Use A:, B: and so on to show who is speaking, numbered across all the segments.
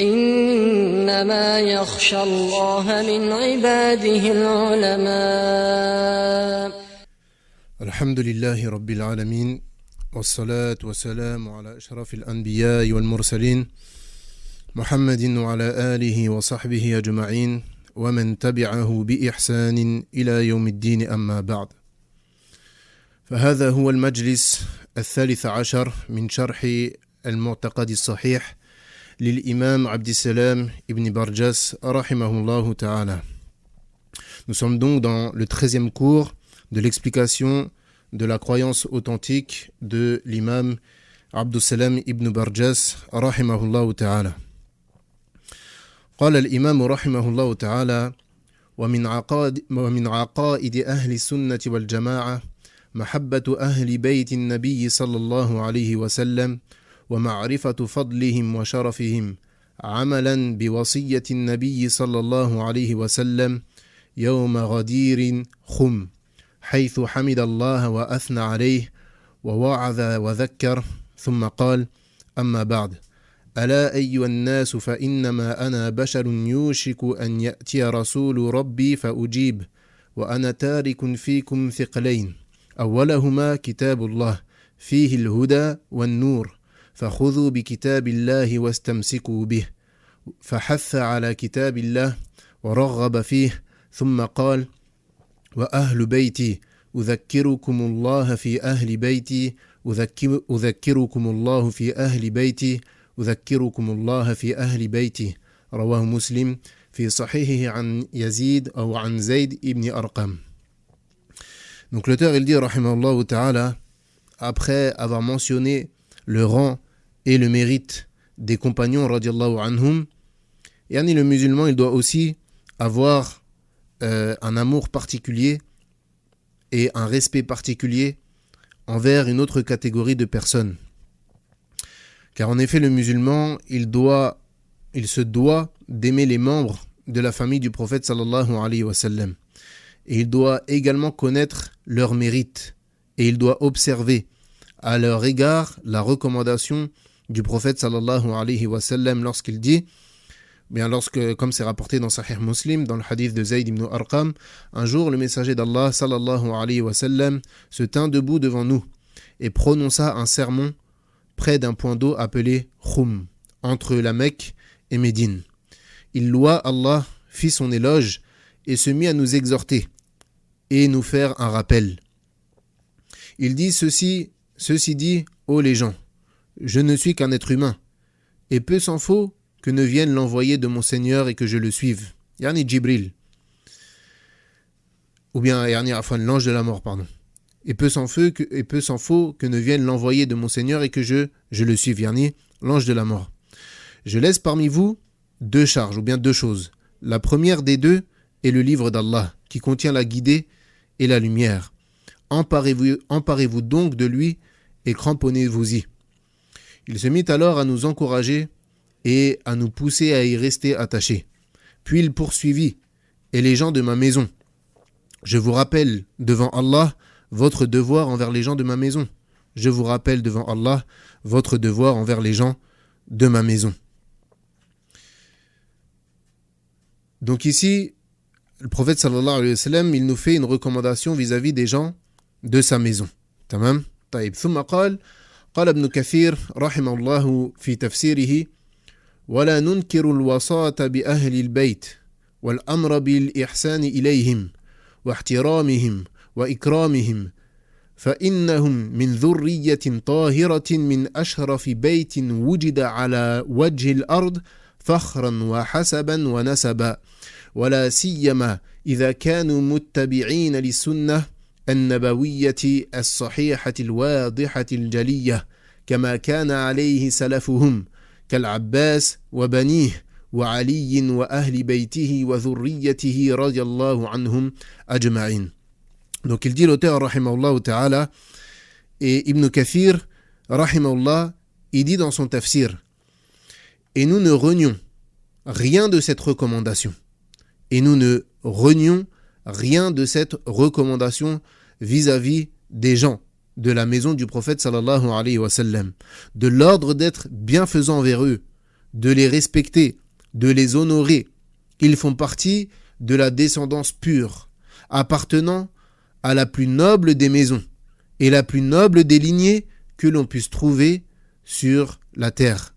A: إنما يخشى الله من عباده العلماء.
B: الحمد لله رب العالمين والصلاة والسلام على أشرف الأنبياء والمرسلين محمد وعلى آله وصحبه أجمعين ومن تبعه بإحسان إلى يوم الدين أما بعد. فهذا هو المجلس الثالث عشر من شرح المعتقد الصحيح للإمام عبد السلام ibn Barjas rahimahullah ta'ala. Nous sommes donc dans le 13e cours de l'explication de la croyance authentique de l'imam Abd Salam ibn Barjas rahimahullah ta'ala. قال الإمام رحمه الله تعالى: ومن عقائد أهل السنة والجماعة محبة أهل بيت النبي صلى الله عليه وسلم ومعرفة فضلهم وشرفهم عملا بوصية النبي صلى الله عليه وسلم يوم غدير خم، حيث حمد الله وأثنى عليه ووعظ وذكر، ثم قال: أما بعد، ألا أيها الناس فإنما أنا بشر يوشك أن يأتي رسول ربي فأجيب، وأنا تارك فيكم ثقلين، أولهما كتاب الله فيه الهدى والنور، فخذوا بكتاب الله واستمسكوا به، فحث على كتاب الله ورغب فيه، ثم قال: وأهل بيتي أذكركم الله في أهل بيتي أذكركم الله في أهل بيتي أذكركم الله في أهل بيتي. رواه مسلم في صحيحه عن يزيد أو عن زيد ibn Arqam. Donc l'auteur il dit rahimahullah ta'ala, après avoir mentionné le rang et le mérite des compagnons radiallahu anhum, yani le musulman il doit aussi avoir un amour particulier et un respect particulier envers une autre catégorie de personnes. Car en effet le musulman il se doit d'aimer les membres de la famille du prophète sallallahu alayhi wa sallam. Et il doit également connaître leurs mérites et il doit observer à leur égard la recommandation du prophète sallallahu alayhi wa sallam lorsqu'il dit, comme c'est rapporté dans Sahih Muslim, dans le hadith de Zayd ibn Arqam, un jour le messager d'Allah sallallahu alayhi wa sallam se tint debout devant nous et prononça un sermon près d'un point d'eau appelé Khoum, entre la Mecque et Médine. Il loua Allah, fit son éloge et se mit à nous exhorter et nous faire un rappel. Il dit ceci dit, ô les gens, je ne suis qu'un être humain, et peu s'en faut que ne vienne l'envoyé de mon Seigneur et que je le suive. Yani Jibril. Ou bien l'ange de la mort, pardon. Et peu s'en faut que ne vienne l'envoyé de mon Seigneur et que je le suive. Yani l'ange de la mort. Je laisse parmi vous deux charges, ou bien deux choses. La première des deux est le livre d'Allah, qui contient la guidée et la lumière. Emparez-vous donc de lui et cramponnez-vous-y. Il se mit alors à nous encourager et à nous pousser à y rester attachés. Puis il poursuivit: et les gens de ma maison, je vous rappelle devant Allah votre devoir envers les gens de ma maison. Je vous rappelle devant Allah votre devoir envers les gens de ma maison. Donc ici, le prophète sallallahu alayhi wa sallam, il nous fait une recommandation vis-à-vis des gens de sa maison. Tamam? طيب. ثم قال ابن كثير رحمه الله في تفسيره: ولا ننكر الوصاة بأهل البيت والأمر بالإحسان إليهم واحترامهم وإكرامهم فإنهم من ذرية طاهرة من أشرف بيت وجد على وجه الأرض فخرا وحسبا ونسبا، ولا سيما إذا كانوا متبعين للسنة النبوية الصحيحة الواضحة الجلية كما كان عليه سلفهم كالعباس وبنيه وعلي وأهل بيته وذريته رضي الله عنهم أجمعين. Donc il dit l'auteur rahimahullah ta'ala, et Ibn Kathir rahimahullah il dit dans son tafsir: et nous ne renions rien de cette recommandation. Et nous ne renions rien de cette recommandation vis-à-vis des gens de la maison du prophète sallallahu alayhi wa sallam, de l'ordre d'être bienfaisant envers eux, de les respecter, de les honorer. Ils font partie de la descendance pure, appartenant à la plus noble des maisons et la plus noble des lignées que l'on puisse trouver sur la terre.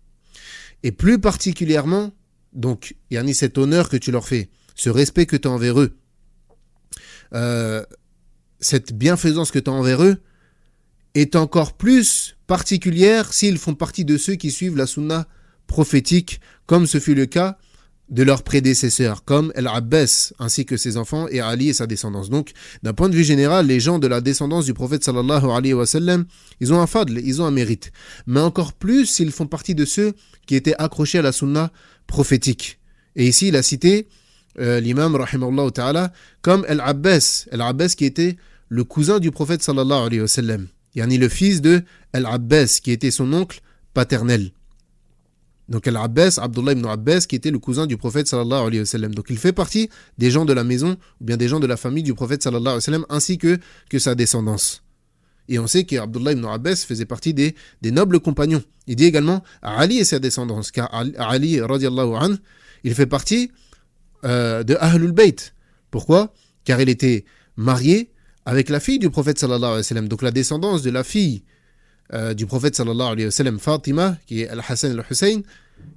B: Et plus particulièrement, donc, yani cet honneur que tu leur fais, ce respect que tu as envers eux, cette bienfaisance que tu as envers eux, est encore plus particulière s'ils font partie de ceux qui suivent la sunna prophétique, comme ce fut le cas de leurs prédécesseurs, comme Al-Abbas ainsi que ses enfants et Ali et sa descendance. Donc, d'un point de vue général, les gens de la descendance du prophète sallallahu alayhi wa sallam, ils ont un fadl, ils ont un mérite. Mais encore plus s'ils font partie de ceux qui étaient accrochés à la sunna prophétique. Et ici, il a cité l'imam, rahimahullah ta'ala, comme Al-Abbas qui était le cousin du prophète sallallahu alayhi wa sallam. Yani le fils de Al-Abbas, qui était son oncle paternel. Donc Al-Abbas, Abdullah ibn Abbas, qui était le cousin du prophète sallallahu alayhi wa sallam. Donc il fait partie des gens de la maison, ou bien des gens de la famille du prophète sallallahu alayhi wa sallam, ainsi que sa descendance. Et on sait qu'Abdullah ibn Abbas faisait partie des nobles compagnons. Il dit également à Ali et sa descendance, car Ali, radiallahu anhu, il fait partie de Ahlul Bayt. Pourquoi ? Car il était marié avec la fille du prophète sallallahu alayhi wa sallam. Donc la descendance de la fille du prophète sallallahu alayhi wa sallam, Fatima, qui est Al-Hassan et Al-Hussein,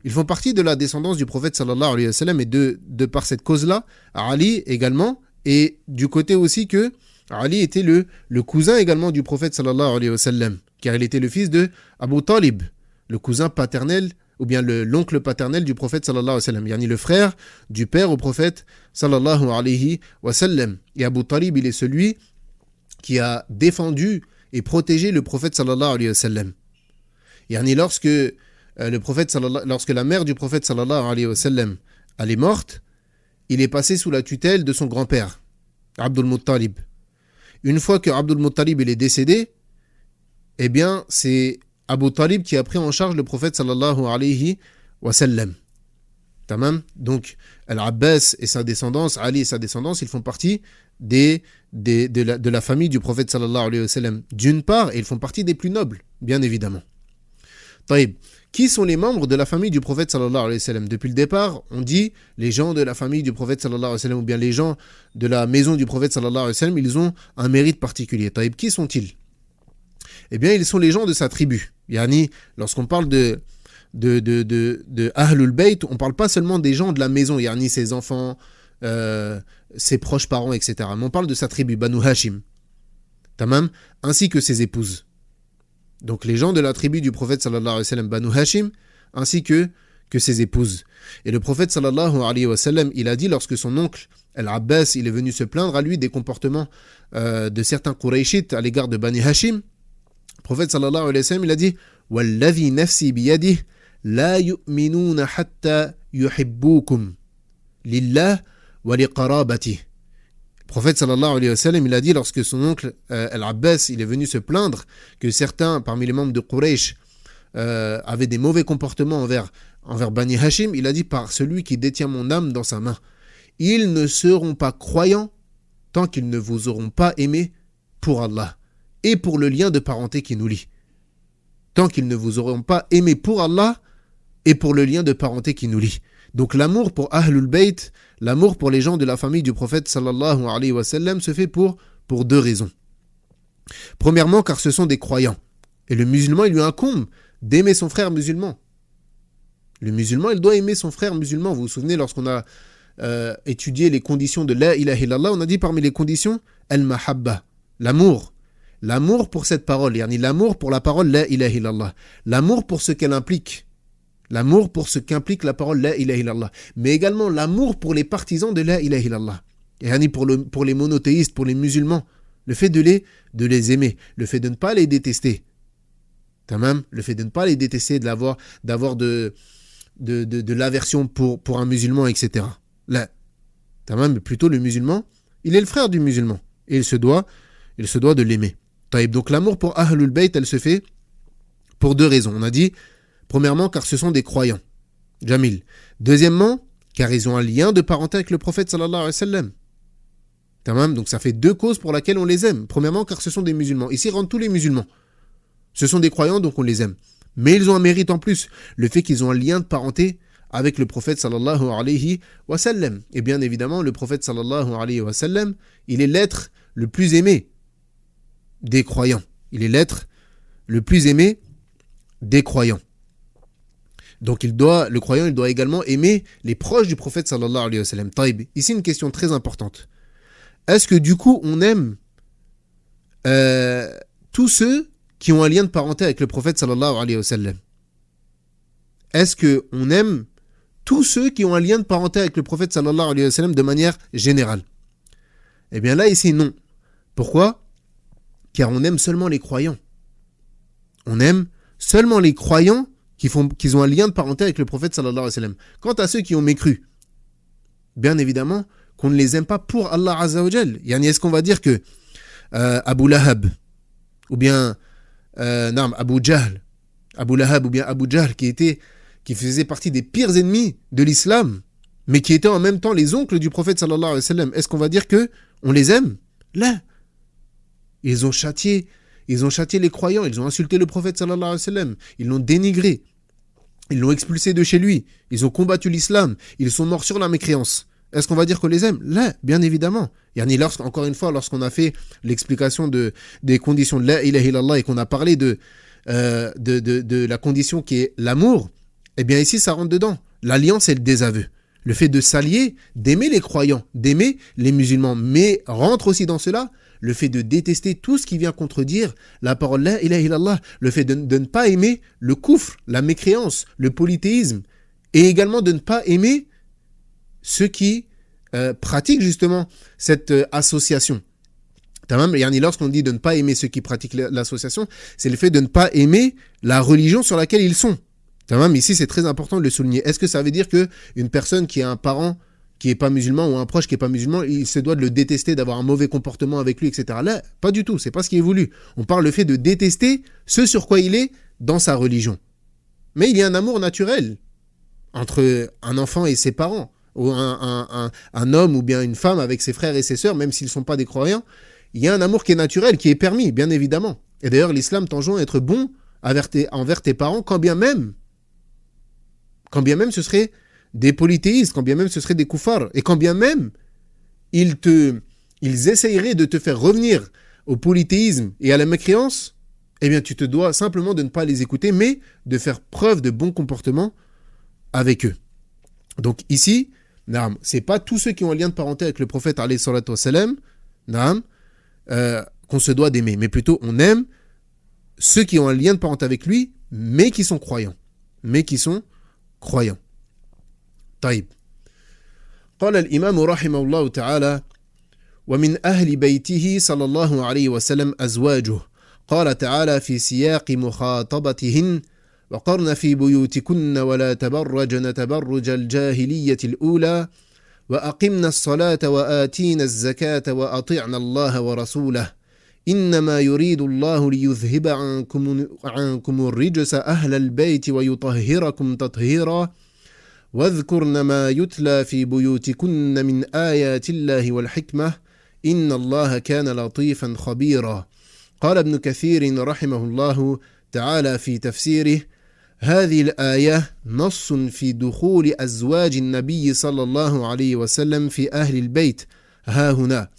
B: ils font partie de la descendance du prophète sallallahu alayhi wa sallam, et de par cette cause-là, Ali également, et du côté aussi que Ali était le cousin également du prophète sallallahu alayhi wa sallam, car il était le fils de Abu Talib, le cousin paternel, ou bien l'oncle paternel du prophète sallallahu alayhi wa sallam, yani le frère du père au prophète sallallahu alayhi wa sallam. Et Abu Talib, il est celui qui a défendu et protégé le prophète sallallahu alayhi wa sallam. Yani lorsque la mère du prophète sallallahu alayhi wa sallam elle est morte, il est passé sous la tutelle de son grand-père, Abdul Muttalib. Une fois que Abdul Muttalib il est décédé, eh bien c'est Abu Talib qui a pris en charge le prophète sallallahu alayhi wa sallam. Tamam. Donc Al-Abbas et sa descendance, Ali et sa descendance, ils font partie de la famille du prophète sallallahu alayhi wa sallam, d'une part, et ils font partie des plus nobles, bien évidemment. Taïb. Qui sont les membres de la famille du prophète sallallahu alayhi wa sallam ? Depuis le départ, on dit les gens de la famille du prophète sallallahu alayhi wa sallam, ou bien les gens de la maison du prophète sallallahu alayhi wa sallam, ils ont un mérite particulier. Taïb. Qui sont-ils ? Eh bien, ils sont les gens de sa tribu. Yani, lorsqu'on parle de Ahlul Bayt, on ne parle pas seulement des gens de la maison, yani ses enfants, ses proches parents, etc. Mais on parle de sa tribu, Banu Hashim, tamam, ainsi que ses épouses. Donc les gens de la tribu du prophète sallallahu alayhi wa sallam, Banu Hashim, ainsi que ses épouses. Et le prophète sallallahu alayhi wa sallam, il a dit lorsque son oncle Al-Abbas, il est venu se plaindre à lui des comportements de certains Qurayshites à l'égard de Bani Hashim, le prophète sallallahu alayhi wa sallam, il a dit « Walladhi nafsi biyadih la yu'minuna hatta yuhibbukum lillah wa liqarabati » Le prophète sallallahu alayhi wa sallam, il a dit lorsque son oncle Al-Abbas, il est venu se plaindre que certains parmi les membres de Quraysh avaient des mauvais comportements envers Bani Hashim, il a dit par celui qui détient mon âme dans sa main, ils ne seront pas croyants tant qu'ils ne vous auront pas aimé pour Allah et pour le lien de parenté qui nous lie. Tant qu'ils ne vous auront pas aimé pour Allah et pour le lien de parenté qui nous lie. Donc l'amour pour Ahlul Bayt, l'amour pour les gens de la famille du prophète sallallahu alayhi wa sallam se fait pour deux raisons. Premièrement, car ce sont des croyants. Et le musulman, il lui incombe d'aimer son frère musulman. Le musulman, il doit aimer son frère musulman. Vous vous souvenez, lorsqu'on a étudié les conditions de la ilaha illallah, on a dit parmi les conditions, al-mahabba, l'amour. L'amour pour cette parole, yani l'amour pour la parole la ilaha illallah. L'amour pour ce qu'elle implique. L'amour pour ce qu'implique la parole la ilaha illallah. Mais également l'amour pour les partisans de la ilaha illallah. Yani pour les monothéistes, pour les musulmans. Le fait de les aimer. Le fait de ne pas les détester. Tamam. Le fait de ne pas les détester, d'avoir de l'aversion pour un musulman, etc. Là. Tamam. Mais plutôt le musulman, il est le frère du musulman. Et il se doit de l'aimer. Donc l'amour pour Ahlul Bayt, elle se fait pour deux raisons. On a dit, premièrement, car ce sont des croyants. Jamil. Deuxièmement, car ils ont un lien de parenté avec le prophète sallallahu alayhi wa sallam. Tamam. Donc ça fait deux causes pour lesquelles on les aime. Premièrement, car ce sont des musulmans. Ici rentrent tous les musulmans. Ce sont des croyants, donc on les aime. Mais ils ont un mérite en plus, le fait qu'ils ont un lien de parenté avec le prophète sallallahu alayhi wa sallam. Et bien évidemment, le prophète sallallahu alayhi wa sallam, il est l'être le plus aimé des croyants. Il est l'être le plus aimé des croyants. Donc le croyant, il doit également aimer les proches du prophète sallallahu alayhi wa sallam. Taïb. Ici, une question très importante. Est-ce que du coup, on aime tous ceux qui ont un lien de parenté avec le prophète sallallahu alayhi wa sallam? Est-ce qu'on aime tous ceux qui ont un lien de parenté avec le prophète sallallahu alayhi wa sallam de manière générale? Eh bien là, ici, non. Pourquoi? Car on aime seulement les croyants. On aime seulement les croyants qui ont un lien de parenté avec le prophète sallallahu alayhi wa sallam. Quant à ceux qui ont mécru, bien évidemment qu'on ne les aime pas pour Allah azza wa jal. Yani, est-ce qu'on va dire que Abu Lahab ou bien Abu Jahl, Abu Lahab ou bien Abu Jahl qui faisait partie des pires ennemis de l'islam, mais qui étaient en même temps les oncles du prophète sallallahu alayhi wa sallam, est-ce qu'on va dire que on les aime? Là, ils ont châtié les croyants, ils ont insulté le prophète sallallahu alayhi wa sallam, ils l'ont dénigré, ils l'ont expulsé de chez lui, ils ont combattu l'islam, ils sont morts sur la mécréance. Est-ce qu'on va dire qu'on les aime? Là, bien évidemment. Encore une fois, lorsqu'on a fait l'explication des conditions de la ilaha illallah et qu'on a parlé de la condition qui est l'amour, eh bien ici, ça rentre dedans. L'alliance et le désaveu. Le fait de s'allier, d'aimer les croyants, d'aimer les musulmans, mais rentre aussi dans cela le fait de détester tout ce qui vient contredire la parole la ilaha illallah, le fait de ne pas aimer le koufr, la mécréance, le polythéisme, et également de ne pas aimer ceux qui pratiquent justement cette association. Lorsqu'on dit de ne pas aimer ceux qui pratiquent l'association, c'est le fait de ne pas aimer la religion sur laquelle ils sont. Ici, c'est très important de le souligner. Est-ce que ça veut dire qu'une personne qui a un parent qui n'est pas musulman ou un proche qui n'est pas musulman, il se doit de le détester, d'avoir un mauvais comportement avec lui, etc. Là, pas du tout, c'est pas ce qui est voulu. On parle le fait de détester ce sur quoi il est dans sa religion. Mais il y a un amour naturel entre un enfant et ses parents, ou un homme ou bien une femme avec ses frères et ses sœurs, même s'ils ne sont pas des croyants. Il y a un amour qui est naturel, qui est permis, bien évidemment. Et d'ailleurs, l'islam t'enjoint à être bon envers tes parents, quand bien même ce serait des polythéistes, quand bien même ce serait des koufars, et quand bien même ils essayeraient de te faire revenir au polythéisme et à la mécréance, eh bien tu te dois simplement de ne pas les écouter, mais de faire preuve de bon comportement avec eux. Donc ici, c'est pas tous ceux qui ont un lien de parenté avec le prophète alayhi salatu wassalam, qu'on se doit d'aimer, mais plutôt on aime ceux qui ont un lien de parenté avec lui, mais qui sont croyants. طيب. قال الإمام رحمه الله تعالى: ومن أهل بيته صلى الله عليه وسلم أزواجه. قال تعالى في سياق مخاطبتهن: وقرن في بيوتكن ولا تبرجن تبرج الجاهلية الأولى وأقمنا الصلاة وآتينا الزكاة وأطعنا الله ورسوله إنما يريد الله ليذهب عنكم الرجس أهل البيت ويطهركم تطهيرا واذكرن ما يتلى في بيوتكن من آيات الله والحكمة إن الله كان لطيفا خبيرا. قال ابن كثير رحمه الله تعالى في تفسيره: هذه الآية نص في دخول أزواج النبي صلى الله عليه وسلم في أهل البيت ها هنا،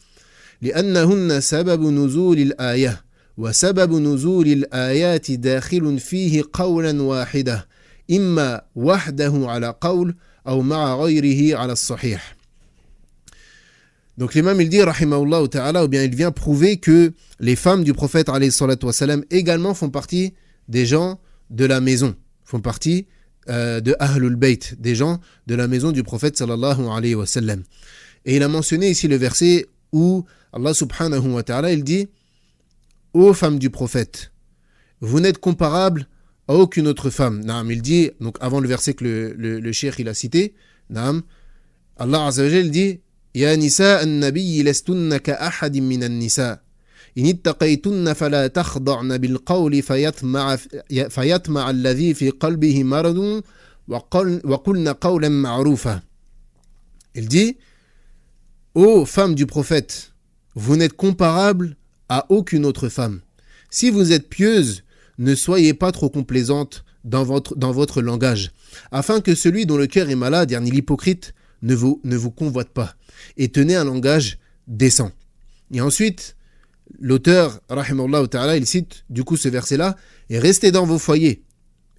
B: لأنهن سبب نزول الآية، وسبب نزول الآيات داخل فيه قولا واحدة إما وحده على قول أو مع غيره على الصحيح. Donc l'imam il dit rahimahullah ta'ala, ou bien il vient prouver que les femmes du prophète alayhi salatu wassalam également font partie des gens de la maison, font partie de Ahlul Bayt, des gens de la maison du prophète sallallahu alayhi wa sallam. Et il a mentionné ici le verset où Allah subhanahu wa ta'ala il dit: ô femmes du prophète, vous n'êtes comparables à aucune autre femme. Il dit, donc avant le verset que le cheikh il a cité, Allah azza wa jalla dit: Ya nisa an-nabiy lastunna ka ahadin min an-nisa in ittaqaytunna fala takhda'na bil qawli fayatma'a alladhi fi qalbihi maradun wa qulna qawlan ma'rufa. Il dit: ô femmes du prophète, vous n'êtes comparables à aucune autre femme. Si vous êtes pieuses, ne soyez pas trop complaisantes dans votre langage, afin que celui dont le cœur est malade, yani l'hypocrite, ne vous convoite pas, et tenez un langage décent. Et ensuite, l'auteur, rahimahullah ta'ala, il cite du coup ce verset-là, et restez dans vos foyers,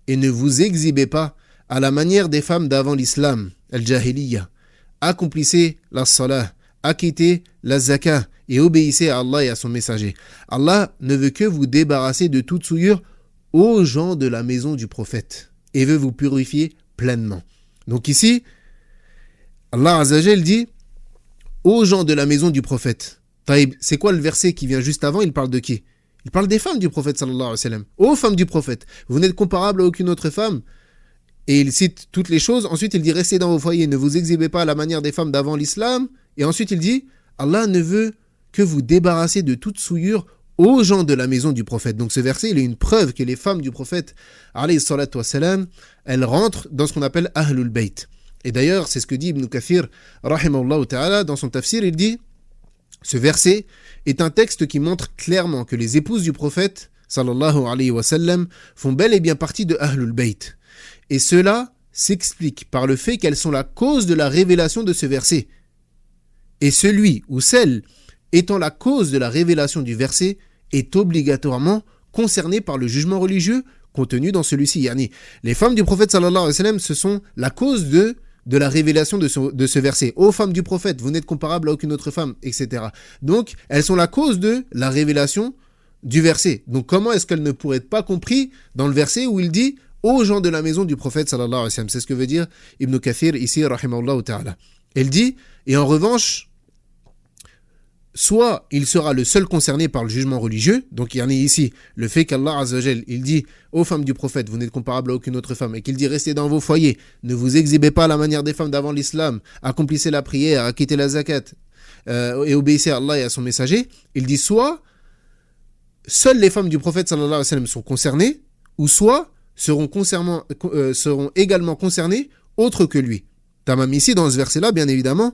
B: et ne vous exhibez pas à la manière des femmes d'avant l'islam, al-jahiliya. Accomplissez la salah, acquittez la zakah, et obéissez à Allah et à son messager. Allah ne veut que vous débarrasser de toute souillure aux gens de la maison du prophète, et veut vous purifier pleinement. Donc ici, Allah Azza wa Jal dit aux gens de la maison du prophète. Taïb, c'est quoi le verset qui vient juste avant? Il parle de qui? Il parle des femmes du prophète sallallahu alayhi wa sallam. Ô femmes du prophète, vous n'êtes comparables à aucune autre femme. Et il cite toutes les choses. Ensuite, il dit restez dans vos foyers, ne vous exhibez pas à la manière des femmes d'avant l'islam. Et ensuite, il dit Allah ne veut que vous débarrasser de toute souillure aux gens de la maison du prophète. Donc ce verset, il est une preuve que les femmes du prophète alayhi salatu wa salam, elles rentrent dans ce qu'on appelle Ahlul Bayt. Et d'ailleurs, c'est ce que dit Ibn Kathir, rahimahullah ta'ala, dans son tafsir, il dit ce verset est un texte qui montre clairement que les épouses du prophète, sallallahu alayhi wa sallam, font bel et bien partie de Ahlul Bayt. Et cela s'explique par le fait qu'elles sont la cause de la révélation de ce verset. Et celui ou celle étant la cause de la révélation du verset est obligatoirement concerné par le jugement religieux contenu dans celui-ci. Yani, les femmes du prophète, sallallahu alayhi wa sallam, ce sont la cause de la révélation de ce verset. Ô femmes du prophète, vous n'êtes comparables à aucune autre femme, etc. Donc, elles sont la cause de la révélation du verset. Donc, comment est-ce qu'elles ne pourraient être pas compris dans le verset où il dit aux gens de la maison du prophète, sallallahu alayhi wa sallam. C'est ce que veut dire Ibn Kathir ici, rahimahullah ta'ala. Elle dit, et en revanche, soit il sera le seul concerné par le jugement religieux, donc il y en a ici le fait qu'Allah Azza wa Jal, il dit aux femmes du prophète, vous n'êtes comparables à aucune autre femme, et qu'il dit restez dans vos foyers, ne vous exhibez pas à la manière des femmes d'avant l'islam, accomplissez la prière, acquittez la zakat, et obéissez à Allah et à son messager. Il dit soit seules les femmes du prophète sallallahu alayhi wa sallam sont concernées, ou soit seront également concernées autres que lui. Tamam, ici dans ce verset-là, bien évidemment,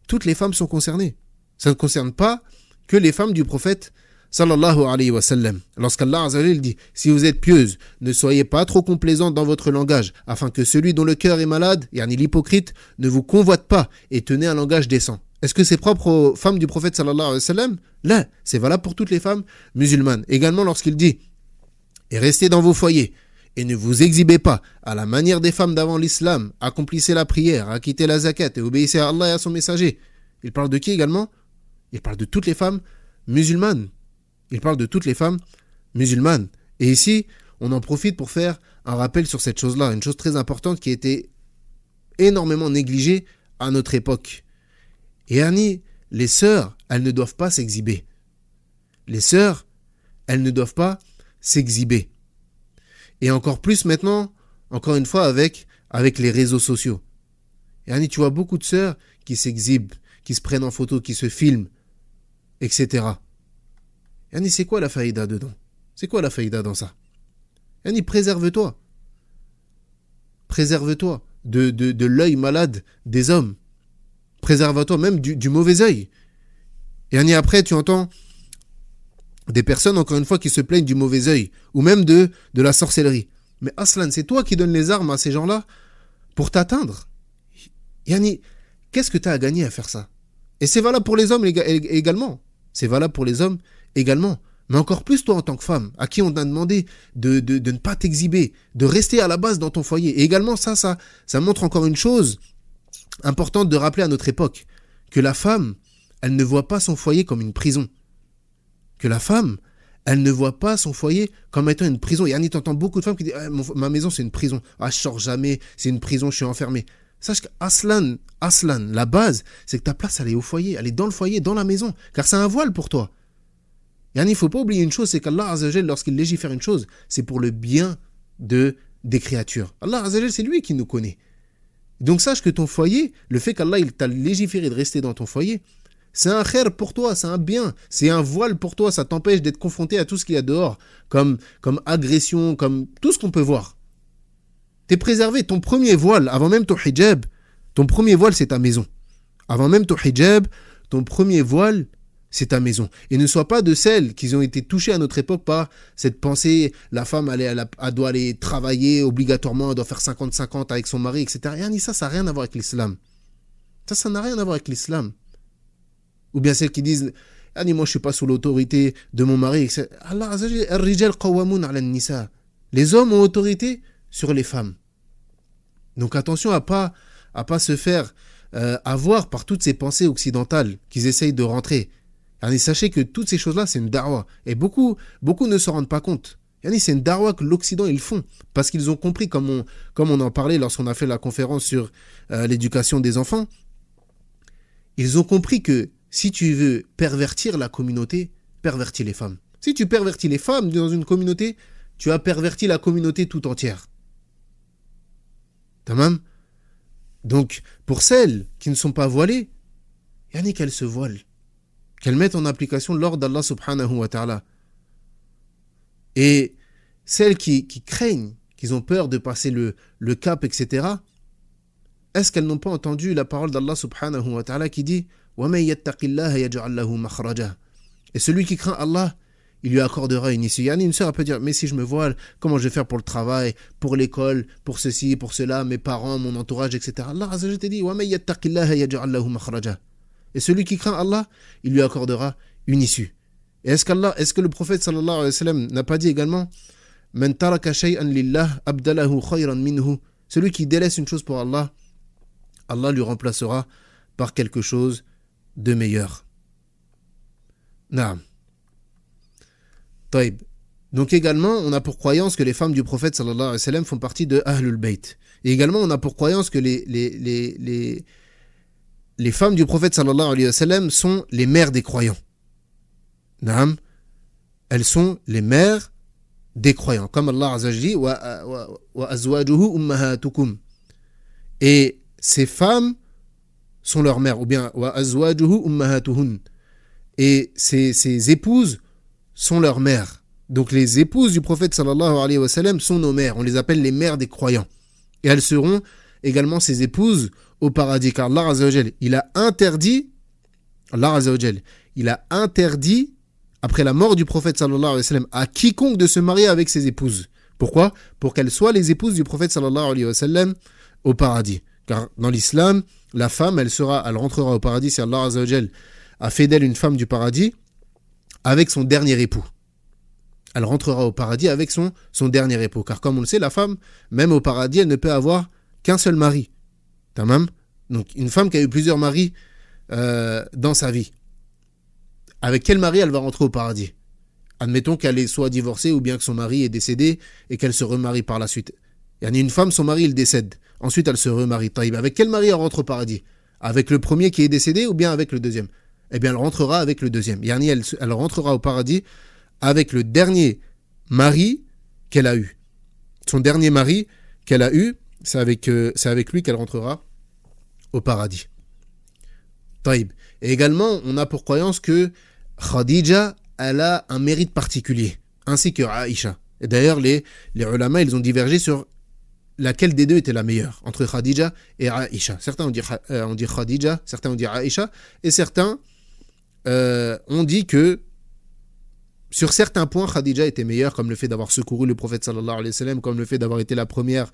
B: toutes les femmes sont concernées. Ça ne concerne pas que les femmes du prophète sallallahu alayhi wa sallam. Lorsqu'Allah Azza wa Jal dit si vous êtes pieuses, ne soyez pas trop complaisantes dans votre langage, afin que celui dont le cœur est malade, yani l'hypocrite, ne vous convoite pas et tenez un langage décent. Est-ce que c'est propre aux femmes du prophète sallallahu alayhi wa sallam? Là, c'est valable pour toutes les femmes musulmanes. Également lorsqu'il dit et restez dans vos foyers et ne vous exhibez pas à la manière des femmes d'avant l'islam, accomplissez la prière, acquittez la zakat et obéissez à Allah et à son messager. Il parle de qui également? Il parle de toutes les femmes musulmanes. Il parle de toutes les femmes musulmanes. Et ici, on en profite pour faire un rappel sur cette chose-là, une chose très importante qui a été énormément négligée à notre époque. Et Annie, les sœurs, elles ne doivent pas s'exhiber. Les sœurs, elles ne doivent pas s'exhiber. Et encore plus maintenant, encore une fois, avec les réseaux sociaux. Et Annie, tu vois beaucoup de sœurs qui s'exhibent, qui se prennent en photo, qui se filment, etc. Yani, c'est quoi la faïda dedans? C'est quoi la faïda dans ça? Yani, préserve-toi. Préserve-toi de l'œil malade des hommes. Préserve-toi même du mauvais œil. Et yani, après, tu entends des personnes, encore une fois, qui se plaignent du mauvais œil, ou même de la sorcellerie. Mais Aslan, c'est toi qui donnes les armes à ces gens-là pour t'atteindre. Yani, qu'est-ce que tu as à gagner à faire ça? Et c'est valable pour les hommes également. C'est valable pour les hommes également. Mais encore plus toi en tant que femme, à qui on t'a demandé de ne pas t'exhiber, de rester à la base dans ton foyer. Et également ça montre encore une chose importante de rappeler à notre époque, que la femme, elle ne voit pas son foyer comme une prison. Que la femme, elle ne voit pas son foyer comme étant une prison. Et Annie, t'entends beaucoup de femmes qui disent ma maison c'est une prison. Ah, je sors jamais, c'est une prison, je suis enfermé. Sache qu'Aslan, la base, c'est que ta place, elle est au foyer, elle est dans le foyer, dans la maison, car c'est un voile pour toi. Yani, il ne faut pas oublier une chose, c'est qu'Allah Azza wa Jal, lorsqu'il légifère une chose, c'est pour le bien des créatures. Allah Azza wa Jal, c'est lui qui nous connaît. Donc sache que ton foyer, le fait qu'Allah il t'a légiféré de rester dans ton foyer, c'est un khair pour toi, c'est un bien, c'est un voile pour toi, ça t'empêche d'être confronté à tout ce qu'il y a dehors, comme agression, comme tout ce qu'on peut voir. T'es préservé, ton premier voile, avant même ton hijab, ton premier voile c'est ta maison. Avant même ton hijab, ton premier voile c'est ta maison. Et ne sois pas de celles qui ont été touchées à notre époque par cette pensée, la femme, elle doit aller travailler obligatoirement, elle doit faire 50-50 avec son mari, etc. Et ça n'a rien à voir avec l'islam. Ça n'a rien à voir avec l'islam. Ou bien celles qui disent, moi je ne suis pas sous l'autorité de mon mari, etc. Allah Azza wa Jalla, ar-rijal qawwamun 'ala an-nisa. Les hommes ont autorité sur les femmes. Donc attention à pas se faire avoir par toutes ces pensées occidentales qu'ils essayent de rentrer. Et sachez que toutes ces choses-là, c'est une da'wa. Et beaucoup ne se rendent pas compte. C'est une da'wa que l'Occident, ils font. Parce qu'ils ont compris, comme on en parlait lorsqu'on a fait la conférence sur l'éducation des enfants, ils ont compris que si tu veux pervertir la communauté, pervertis les femmes. Si tu pervertis les femmes dans une communauté, tu as perverti la communauté tout entière. Tamam ? Donc, pour celles qui ne sont pas voilées, qu'elles se voilent. Qu'elles mettent en application l'ordre d'Allah subhanahu wa ta'ala. Et celles qui craignent, qui ont peur de passer le cap, etc., est-ce qu'elles n'ont pas entendu la parole d'Allah subhanahu wa ta'ala qui dit « وَمَنْ يَتَّقِ اللَّهَ يَجْعَلْ لَهُ مَخْرَجًا » Et celui qui craint Allah, il lui accordera une issue. Une sœur peut dire, mais si je me voile, comment je vais faire pour le travail, pour l'école, pour ceci, pour cela, mes parents, mon entourage, etc. Allah Azza wa Jalla te dit, وَمَنْ يَتَّقِ اللَّهَ يَجْعَلْ لَهُ مَخْرَجًا. Et celui qui craint Allah, il lui accordera une issue. Et est-ce que le prophète sallallahu alayhi wa sallam n'a pas dit également, مَنْ تَرَكَ شَيْئًا لِلَّهِ أَبْدَلَهُ خَيْرًا مِنْهُ. Celui qui délaisse une chose pour Allah, Allah lui remplacera par quelque chose de meilleur. Naam. Taïb. Donc également, on a pour croyance que les femmes du prophète sallallahu alayhi wa sallam font partie de Ahlul Bayt. Et également, on a pour croyance que les femmes du prophète sallallahu alayhi wa sallam sont les mères des croyants. Naam. Elles sont les mères des croyants. Comme Allah Azza wa Jalla dit, wa azwajuhu ummahatukum. Et ces femmes sont leurs mères, ou bien wa azwajuhu ummahatuhun. Et ces épouses sont leurs mères. Donc les épouses du prophète sallallahu alayhi wa sallam sont nos mères. On les appelle les mères des croyants. Et elles seront également ses épouses au paradis. Car Allah Azza wa Jalla, il a interdit, après la mort du prophète sallallahu alayhi wa sallam, à quiconque de se marier avec ses épouses. Pourquoi ? Pour qu'elles soient les épouses du prophète sallallahu alayhi wa sallam au paradis. Car dans l'islam, la femme, elle rentrera au paradis si Allah Azza wa Jalla a fait d'elle une femme du paradis avec son dernier époux. Elle rentrera au paradis avec son dernier époux. Car comme on le sait, la femme, même au paradis, elle ne peut avoir qu'un seul mari. Tamam ? Donc une femme qui a eu plusieurs maris dans sa vie. Avec quel mari elle va rentrer au paradis ? Admettons qu'elle est soit divorcée ou bien que son mari est décédé et qu'elle se remarie par la suite. Il y en a une femme, son mari il décède. Ensuite elle se remarie. Taïb. Avec quel mari elle rentre au paradis ? Avec le premier qui est décédé ou bien avec le deuxième ? Eh bien elle rentrera avec le deuxième. Elle rentrera au paradis avec le dernier mari qu'elle a eu. Son dernier mari qu'elle a eu, c'est avec lui qu'elle rentrera au paradis. Taïb. Et également, on a pour croyance que Khadija, elle a un mérite particulier, ainsi que Aïcha. Et d'ailleurs, les ulama, ils ont divergé sur laquelle des deux était la meilleure, entre Khadija et Aïcha. Certains ont dit Khadija, certains ont dit Aïcha, et certains ont dit que sur certains points, Khadija était meilleure, comme le fait d'avoir secouru le prophète sallallahu alayhi wa sallam, comme le fait d'avoir été la première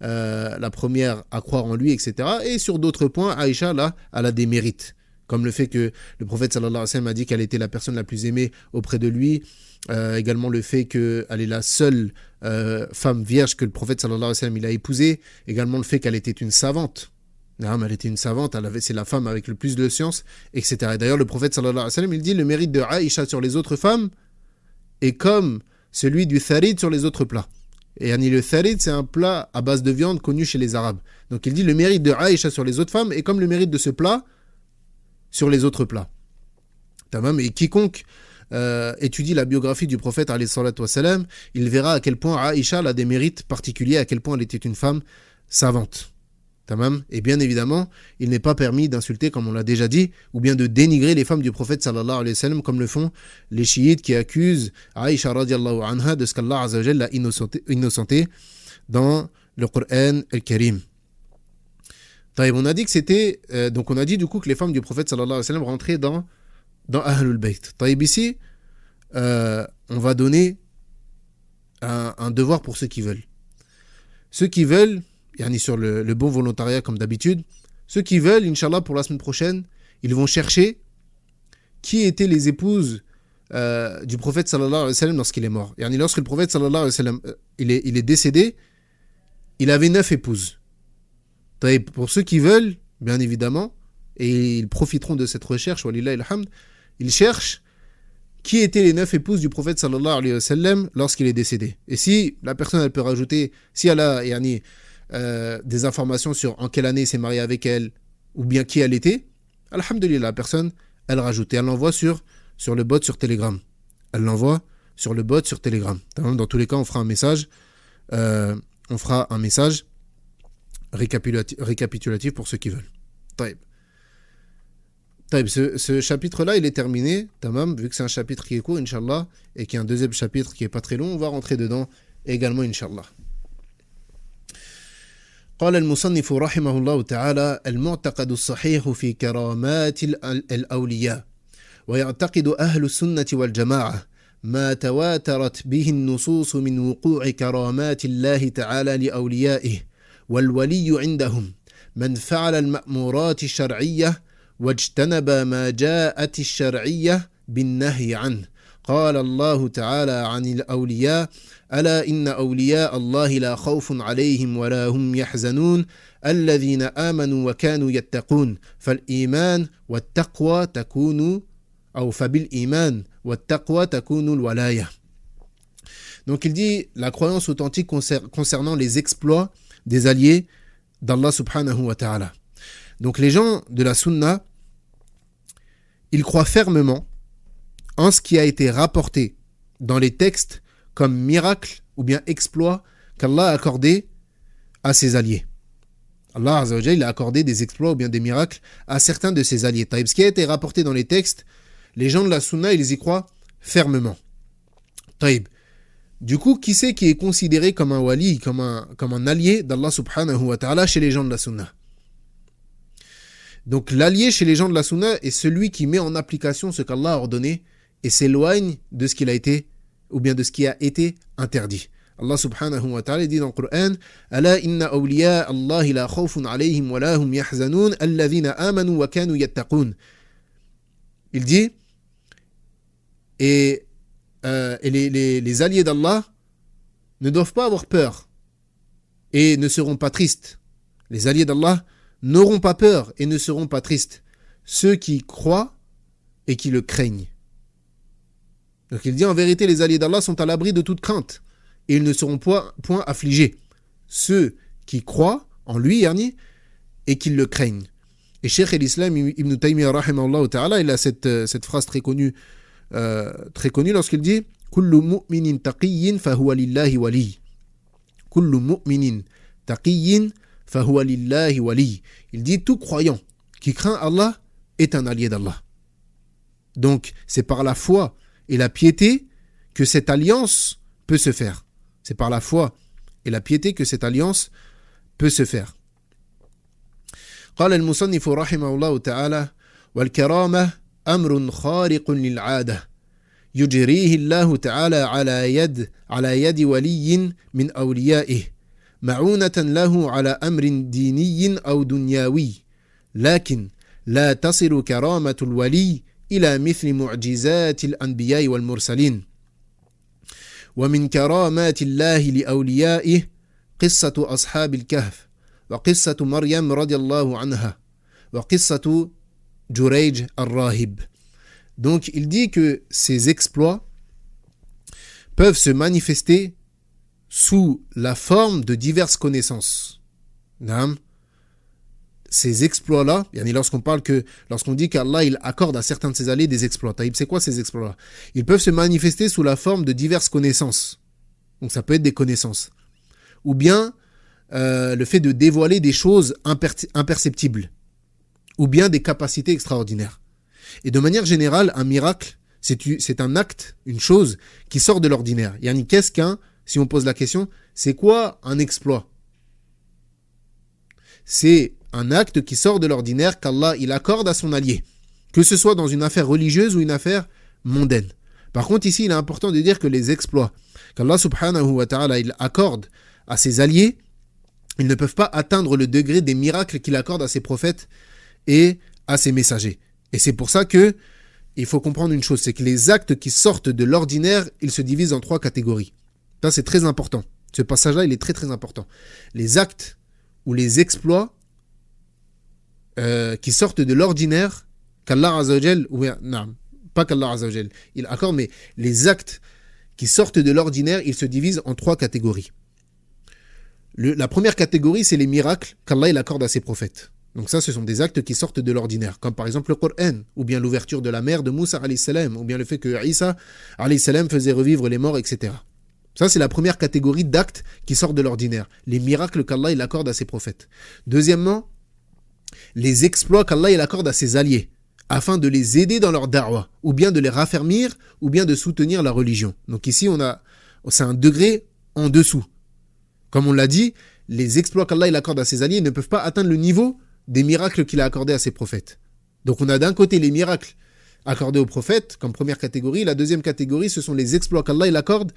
B: à croire en lui, etc. Et sur d'autres points, Aïcha, là, elle a des mérites. Comme le fait que le prophète sallallahu alayhi wa sallam a dit qu'elle était la personne la plus aimée auprès de lui. Également le fait qu'elle est la seule femme vierge que le prophète sallallahu alayhi wa sallam il a épousée. Également le fait qu'elle était une savante. Elle était une savante, c'est la femme avec le plus de science, etc. Et d'ailleurs le prophète sallallahu alayhi wa sallam il dit le mérite de Aïcha sur les autres femmes est comme celui du tharid sur les autres plats. Et le tharid c'est un plat à base de viande connu chez les Arabes. Donc il dit le mérite de Aïcha sur les autres femmes est comme le mérite de ce plat sur les autres plats. Et quiconque étudie la biographie du prophète alayhi salatu wassalam, il verra à quel point Aïcha a des mérites particuliers, à quel point elle était une femme savante. Et bien évidemment, il n'est pas permis d'insulter, comme on l'a déjà dit, ou bien de dénigrer les femmes du prophète sallallahu alayhi wa sallam, comme le font les chiites qui accusent Aïcha radiallahu anha de ce qu'Allah azza wa jalla l'a innocenté dans le Coran al-Karim. On a dit que c'était donc on a dit du coup que les femmes du prophète sallallahu alayhi wa sallam rentraient dans dans Ahlul Bayt. Taïb ici, on va donner un devoir pour ceux qui veulent. Ceux qui veulent, sur le bon volontariat comme d'habitude, ceux qui veulent, Inch'Allah, pour la semaine prochaine, ils vont chercher qui étaient les épouses du prophète sallallahu alayhi wa sallam lorsqu'il est mort. Lorsque le prophète sallallahu alayhi wa sallam il est décédé, il avait 9 épouses. Pour ceux qui veulent, bien évidemment, et ils profiteront de cette recherche, walillahi alhamd, ils cherchent qui étaient les 9 épouses du prophète sallallahu alayhi wa sallam lorsqu'il est décédé. Et si la personne elle peut rajouter, si elle a des informations sur en quelle année il s'est marié avec elle, ou bien qui elle était, alhamdulillah, la personne elle rajoute et elle l'envoie sur le bot sur Telegram. Elle l'envoie sur le bot sur Telegram. Dans tous les cas, on fera un message. On fera un message récapitulatif pour ceux qui veulent. Taïb. Ce chapitre-là, il est terminé. Tamam, vu que c'est un chapitre qui est court, Inch'Allah, et qu'il y a un deuxième chapitre qui est pas très long, on va rentrer dedans également, Inch'Allah. قال المصنف رحمه الله تعالى المعتقد الصحيح في كرامات الأولياء ويعتقد أهل السنة والجماعة ما تواترت به النصوص من وقوع كرامات الله تعالى لأوليائه والولي عندهم من فعل المأمورات الشرعية واجتنب ما جاءت الشرعية بالنهي عنه قال الله تعالى عن الأولياء ألا إن أولياء الله لا خوف عليهم ولا هم يحزنون الذين آمنوا وكانوا يتقون فالإيمان والتقوى تكون أو فبالإيمان والتقوى تكون الولاية. Donc il dit la croyance authentique concernant les exploits des alliés d'Allah subhanahu wa ta'ala. Donc les gens de la sunna, ils croient fermement en ce qui a été rapporté dans les textes comme miracle ou bien exploit qu'Allah a accordé à ses alliés. Allah Azza wa Jalla a accordé des exploits ou bien des miracles à certains de ses alliés. Ce qui a été rapporté dans les textes, les gens de la sunna, ils y croient fermement. Taïb. Du coup, qui c'est qui est considéré comme un wali, comme un allié d'Allah subhanahu wa ta'ala chez les gens de la sunna? Donc l'allié chez les gens de la sunna est celui qui met en application ce qu'Allah a ordonné et s'éloigne de ce qu'il a été ou bien de ce qui a été interdit. Allah subhanahu wa ta'ala dit dans le Coran Ala inna awliya Allah la khawfun alayhim wa la hum yahzanun alladhina amanu wa kanu yattaqun. Il dit et les alliés d'Allah ne doivent pas avoir peur et ne seront pas tristes. Les alliés d'Allah n'auront pas peur et ne seront pas tristes. Ceux qui croient et qui le craignent. Donc il dit en vérité les alliés d'Allah sont à l'abri de toute crainte et ils ne seront point affligés. Ceux qui croient en lui et qui le craignent. Et Cheikh el-Islam Ibn Taymiyyah rahimahullah ta'ala, il a cette phrase très connue lorsqu'il dit Kullu mu'minin taqiyyin fahuwa lillahi wali. Kullu mu'minin taqiyyin fahuwa lillahi wali. Il dit tout croyant qui craint Allah est un allié d'Allah. Donc c'est par la foi et la piété que cette alliance peut se faire. C'est par la foi et la piété que cette alliance peut se faire. قال المصنف رحمه الله تعالى والكرامة أمر خارق للعادة يجريه الله تعالى على يد ولي من أوليائه معونة له على أمر ديني أو دنيوي لكن لا تصل كرامة الولي إلى مثل معجزات الأنبياء والمرسلين ومن كرامات الله لأوليائه قصة أصحاب الكهف وقصة مريم رضي الله عنها وقصة جريج الراهب. Donc il dit que ces exploits peuvent se manifester sous la forme de diverses connaissances. Ces exploits-là, lorsqu'on dit qu'Allah il accorde à certains de ses alliés des exploits. C'est quoi ces exploits-là? Ils peuvent se manifester sous la forme de diverses connaissances. Donc ça peut être des connaissances. Ou bien le fait de dévoiler des choses imperceptibles. Ou bien des capacités extraordinaires. Et de manière générale, un miracle, c'est un acte, une chose qui sort de l'ordinaire. Si on pose la question, c'est quoi un exploit? C'est un acte qui sort de l'ordinaire qu'Allah il accorde à son allié. que ce soit dans une affaire religieuse ou une affaire mondaine. Par contre, ici, il est important de dire que les exploits qu'Allah subhanahu wa ta'ala il accorde à ses alliés, ils ne peuvent pas atteindre le degré des miracles qu'il accorde à ses prophètes et à ses messagers. Et c'est pour ça que il faut comprendre une chose, c'est que les actes qui sortent de l'ordinaire, ils se divisent en 3 catégories. Ça, c'est très important. Ce passage-là, il est très très important. Les actes ou les exploits qui sortent de l'ordinaire, qu'Allah Azza wa Jal, non, pas qu'Allah Azza wa Jal, il accorde, mais les actes qui sortent de l'ordinaire, ils se divisent en 3 catégories. La première catégorie, c'est les miracles qu'Allah il accorde à ses prophètes. Donc ça, ce sont des actes qui sortent de l'ordinaire, comme par exemple le Coran, ou bien l'ouverture de la mer de Moussa alayhi salam, ou bien le fait que Isa alayhi salam faisait revivre les morts, etc. Ça, c'est la première catégorie d'actes qui sortent de l'ordinaire, les miracles qu'Allah il accorde à ses prophètes. Deuxièmement, les exploits qu'Allah il accorde à ses alliés, afin de les aider dans leur da'wah, ou bien de les raffermir, ou bien de soutenir la religion. Donc ici, c'est un degré en dessous. Comme on l'a dit, les exploits qu'Allah il accorde à ses alliés ne peuvent pas atteindre le niveau des miracles qu'il a accordés à ses prophètes. Donc on a d'un côté les miracles accordés aux prophètes, comme première catégorie. La deuxième catégorie, ce sont les exploits qu'Allah il accorde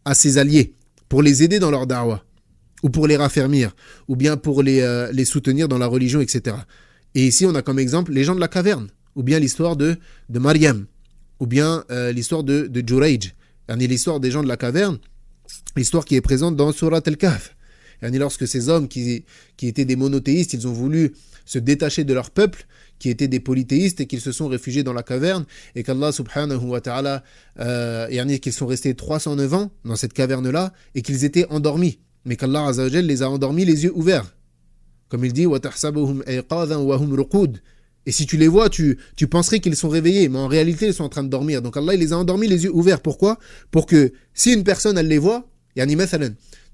B: à ses alliés, pour les aider dans leur da'wah, ou pour les raffermir, ou bien pour les soutenir dans la religion, etc. Et ici, on a comme exemple les gens de la caverne, ou bien l'histoire de Maryam, ou bien l'histoire de Jurayj, l'histoire des gens de la caverne, l'histoire qui est présente dans Surat Al-Kahf. Lorsque ces hommes qui étaient des monothéistes, ils ont voulu se détacher de leur peuple, qui étaient des polythéistes, et qu'ils se sont réfugiés dans la caverne, et qu'Allah subhanahu wa ta'ala, qu'ils sont restés 309 ans dans cette caverne-là, et qu'ils étaient endormis, mais qu'Allah azza wa jal les a endormis les yeux ouverts. Comme il dit, وَتَحْسَبُهُمْ أَيْقَاظًا وَهُمْ رُقُودٌ. Et si tu les vois, tu penserais qu'ils sont réveillés, mais en réalité, ils sont en train de dormir. Donc Allah, il les a endormis les yeux ouverts. Pourquoi ? Pour que, si une personne, elle les voit,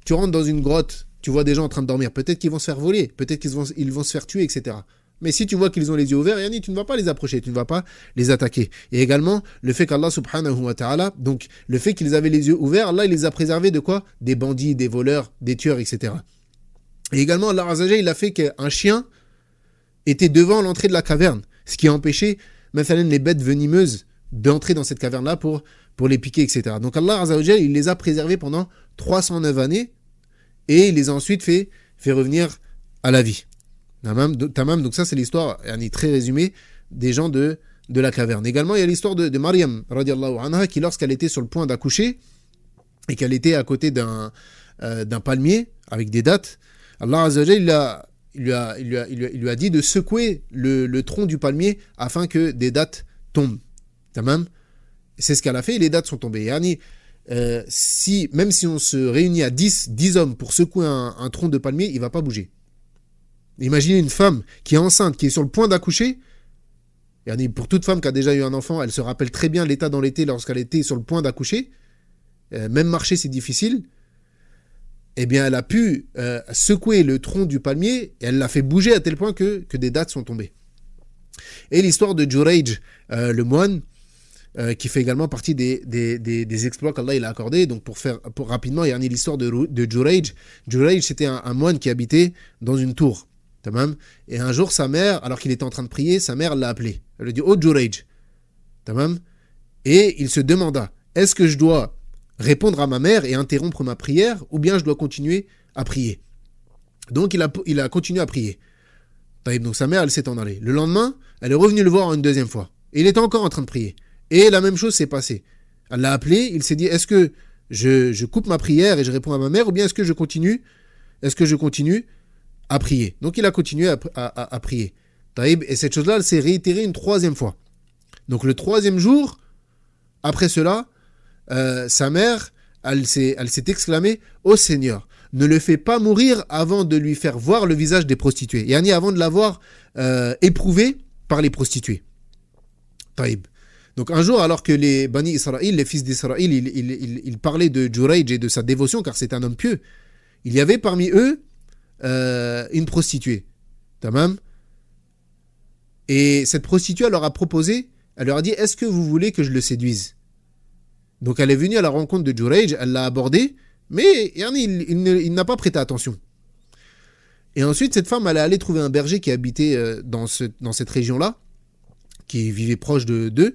B: tu rentres dans une grotte, tu vois des gens en train de dormir, peut-être qu'ils vont se faire voler, peut-être qu'ils vont se faire tuer, etc. Mais si tu vois qu'ils ont les yeux ouverts, tu ne vas pas les approcher, tu ne vas pas les attaquer. Et également, le fait qu'Allah subhanahu wa ta'ala, donc le fait qu'ils avaient les yeux ouverts, Allah, il les a préservés de quoi ? Des bandits, des voleurs, des tueurs, etc. Et également, Allah azza wa jal, il a fait qu'un chien était devant l'entrée de la caverne, ce qui a empêché les bêtes venimeuses d'entrer dans cette caverne-là pour les piquer, etc. Donc Allah azza wa jal, il les a préservés pendant 309 années, et il les a ensuite fait revenir à la vie. Tamam, donc ça c'est l'histoire très résumée des gens de la caverne. Également il y a l'histoire de Maryam radiallahu anha, qui lorsqu'elle était sur le point d'accoucher et qu'elle était à côté d'un palmier avec des dattes, Allah azza wa jal, il lui a dit de secouer le tronc du palmier afin que des dattes tombent. Tamam, c'est ce qu'elle a fait et les dattes sont tombées. Même si on se réunit à 10 hommes pour secouer un tronc de palmier, il ne va pas bouger. Imaginez une femme qui est enceinte, qui est sur le point d'accoucher. Pour toute femme qui a déjà eu un enfant, elle se rappelle très bien l'état dans l'été lorsqu'elle était sur le point d'accoucher. Même marcher, c'est difficile. Eh bien, elle a pu secouer le tronc du palmier et elle l'a fait bouger à tel point que des dattes sont tombées. Et l'histoire de Jurayj, le moine, qui fait également partie des exploits qu'Allah il a accordés. Donc pour rapidement, il y a l'histoire de Jurayj. Jurayj, c'était un moine qui habitait dans une tour. Tamam. Et un jour, sa mère, alors qu'il était en train de prier, sa mère l'a appelé. Elle lui dit « Oh Jurayj !» Tamam. Et il se demanda, est-ce que je dois répondre à ma mère et interrompre ma prière, ou bien je dois continuer à prier ? Donc il a continué à prier. Donc sa mère, elle s'est en allée. Le lendemain, elle est revenue le voir une deuxième fois. Et il était encore en train de prier. Et la même chose s'est passée. Elle l'a appelé, il s'est dit, est-ce que je coupe ma prière et je réponds à ma mère, ou bien est-ce que je continue à prier ? Donc il a continué à prier. Et cette chose-là, elle s'est réitérée une troisième fois. Donc le troisième jour, après cela, sa mère, elle s'est exclamée, « Ô Seigneur, ne le fais pas mourir avant de lui faire voir le visage des prostituées. » Avant de l'avoir éprouvé par les prostituées. Taïb. Donc un jour, alors que les Bani Israël, les fils d'Israël, ils parlaient de Jurayj et de sa dévotion, car c'est un homme pieux, il y avait parmi eux une prostituée. Tamam. Et cette prostituée, elle leur a proposé, elle leur a dit, est-ce que vous voulez que je le séduise ? Donc elle est venue à la rencontre de Jurayj, elle l'a abordé, mais il n'a pas prêté attention. Et ensuite, cette femme, elle est allée trouver un berger qui habitait dans cette région-là, qui vivait proche d'eux,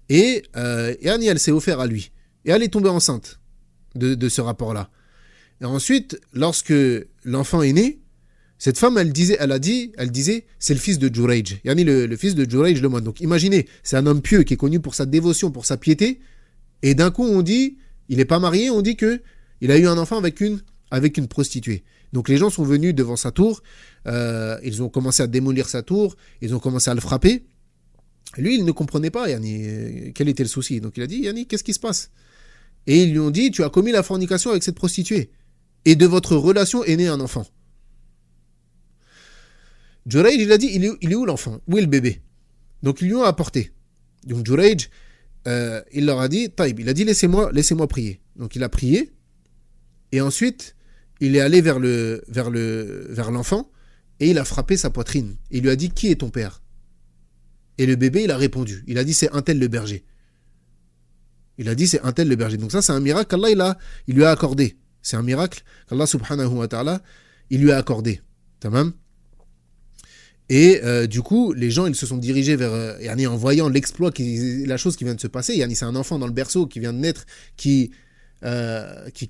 B: et elle s'est offerte à lui. Et elle est tombée enceinte de ce rapport-là. Et ensuite, lorsque l'enfant est né, cette femme, elle disait, c'est le fils de Jurayj. Yani le fils de Jurayj le moine. Donc imaginez, c'est un homme pieux qui est connu pour sa dévotion, pour sa piété, et d'un coup on dit, il n'est pas marié, on dit que il a eu un enfant avec une prostituée. Donc les gens sont venus devant sa tour, ils ont commencé à démolir sa tour, ils ont commencé à le frapper. Lui, il ne comprenait pas, yani, quel était le souci. Donc il a dit, Yani, qu'est-ce qui se passe? Et ils lui ont dit, tu as commis la fornication avec cette prostituée. Et de votre relation est né un enfant. Jurayj, il a dit, il est où l'enfant? Où est le bébé? Donc ils lui ont apporté. Donc Jurayj, il leur a dit, Taïb, il a dit, laissez-moi prier. Donc il a prié, et ensuite, il est allé vers l'enfant, et il a frappé sa poitrine. Et il lui a dit, qui est ton père? Et le bébé, il a répondu. Il a dit, c'est un tel le berger. Il a dit, c'est un tel le berger. Donc ça, c'est un miracle qu'Allah, il lui a accordé. C'est un miracle qu'Allah subhanahu wa ta'ala, il lui a accordé. Tamam. Et du coup, les gens, ils se sont dirigés vers, en voyant l'exploit, la chose qui vient de se passer. C'est un enfant dans le berceau qui vient de naître, qui